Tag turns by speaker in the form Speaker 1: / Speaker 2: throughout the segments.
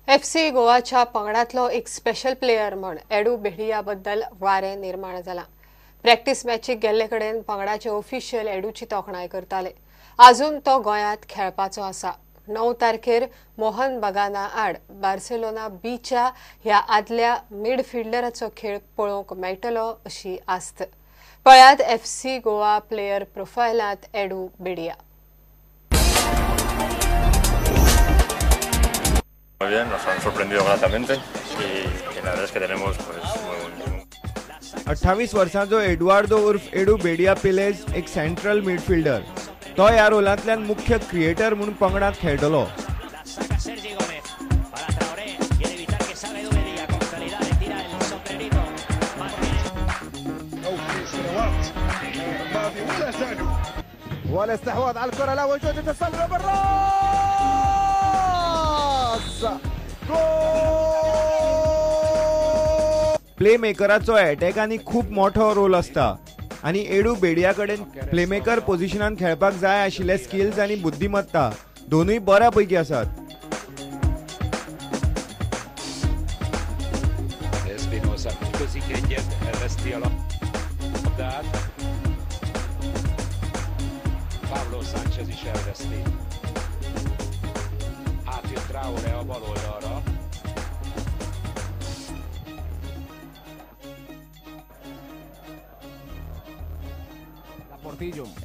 Speaker 1: FC गोवाच्या पंगडांतलो एक special player म्हण edu बेडिया बद्दल वारें निर्माण जाला। प्रॅक्टिस मॅचीक गेल्ले कडेन पंगडाचे ऑफिशियल एडूची तोखणाय करताले। आजून तो गोंयांत खेळपाचो आसा। 9 तारखेर मोहन बगाना आड बार्सेलोना बीच्या ह्या आदल्या मिडफिल्डराचो खेळ पळोवंक मेळटलो अशी आस्त। पळयात एफसी गोवा प्लेयर प्रोफायलांत एडू बेडिया।
Speaker 2: Muy bien, nos han sorprendido gratamente y la verdad es que tenemos muy buen equipo.
Speaker 3: 28 वर्सांचो एडुआर्दो उर्फ एडू बेडिया पिलेज एक सेंट्रल मिडफिल्डर। तो ह्या रोलांतल्यान मुख्य क्रिएटर म्हणून पंगडांत खेळटलो।
Speaker 4: والاستحواذ على الكرة لا وجود التسلل بالراس
Speaker 3: प्ले मेकराचो अटॅकांनी खूप मोठो रोल असता आणि एडू बेडिया कडेन प्लेमेकर पोझिशनान खेळपाक जाय आशिल्ले स्किल्स आणि बुद्धिमत्ता दोनूय बऱ्यापैकी आसात।
Speaker 5: Pablo Sánchez is elveszti. Átjött Traoré a bal oldalra.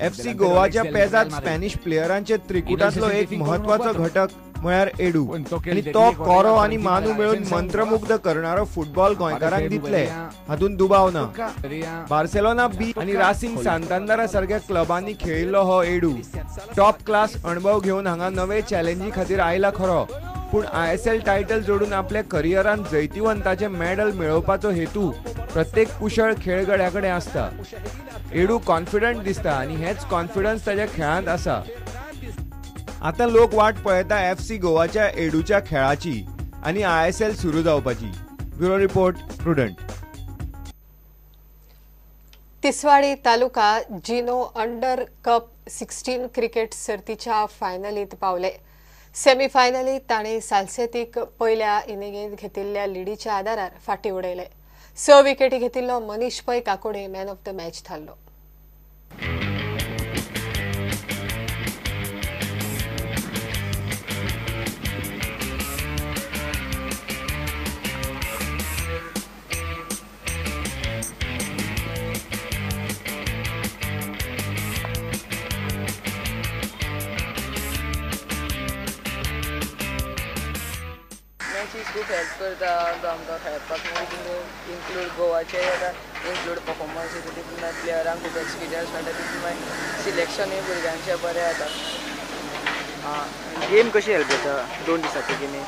Speaker 3: FC गोवाच्या पेजात स्पॅनिश प्लेयरांचे त्रिकुटातलो एक महत्वाचो घटक म्हळ्यार एडू आणि तो कोरो आणि मानू मिळून मंत्रमुग्ध करणारो फुटबॉल गोंयकारांक दितले हातून दुबाव ना। बार्सेलोना बी आणि रासिंग सांतांदरा सारख्या क्लबांनी खेळिल्लो हो एडू टॉप क्लास अनुभव घेऊन हांगा नवे चॅलेंजी खातीर आयला खरो, पूण ISL टायटल जोडून आपल्या करियरान जैतिवंताचे मेडल मेळोवपाचो हेतू प्रत्येक कुशळ खेळगड्याकडे आसता। एडू कॉन्फिडंट दिसता आणि हेच कॉन्फिडन्स ताच्या खेळांत आसा। आता लोक वाट पळयता एफसी गोवाच्या एडूच्या खेळाची आणि ISL सुरू जावपाची। Bureau report Prudent.
Speaker 1: Tiswadi taluka जिनो अंडर कप 16 क्रिकेट सर्तीच्या फायनलीत पावले। सेमीफायनलीत ताणें सालसेतीक पयल्या इनिंगेंत घेतिल्ल्या लिडीच्या आदारार फाटीं उडयले। 6 विकेटी घेतिल्लो मनीष पै काकोडे मॅन ऑफ द मॅच थारलो।
Speaker 6: मॅचीस खूप हेल्प करता आमकां खेळपाक इन्क्लूड गोवाचे इन्क्लूड परफॉर्मन्स तितून प्लेयरांक खूब एक्सपिरियन्स मेळटा तितून मागीर सिलेक्शनूय भुरग्यांचें बरें जाता।
Speaker 7: गेम कशी हेल्प जाता 2 दिसाची गेमी?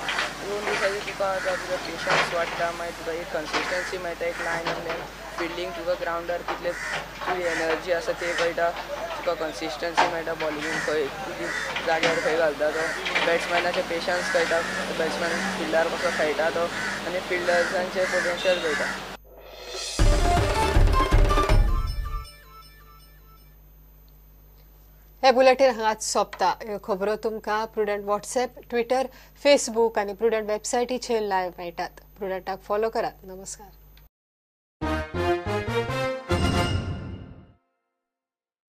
Speaker 6: 2 दिसाची तुका तुका पेशन्स वाडटा, मागीर तुका एक कन्सिस्टन्सी मेळटा, एक लायन आसल्यार फिल्डिंग तुका ग्रावंडार कितले तुजी एनर्जी आसा ते कळटा, तुका कन्सिस्टन्सी मेळटा, बॉलिंग खंय तुजी जाग्यार खंय घालता तो, बॅट्समॅनाचे पेशन्स कळटा, बॅट्समॅन फिल्डार कसो खेळटा तो आनी फिल्डर्सांचे पोटेन्शियल कळटा।
Speaker 1: हे बुलेटिन हांगाच सोंपता। ह्यो खबरो तुमकां प्रुडंट व्हॉट्सएप, ट्विटर, फेसबूक आनी प्रुडंट वेबसायटीचेर लायव्ह मेळटात। प्रुडंटाक फॉलो करात। नमस्कार।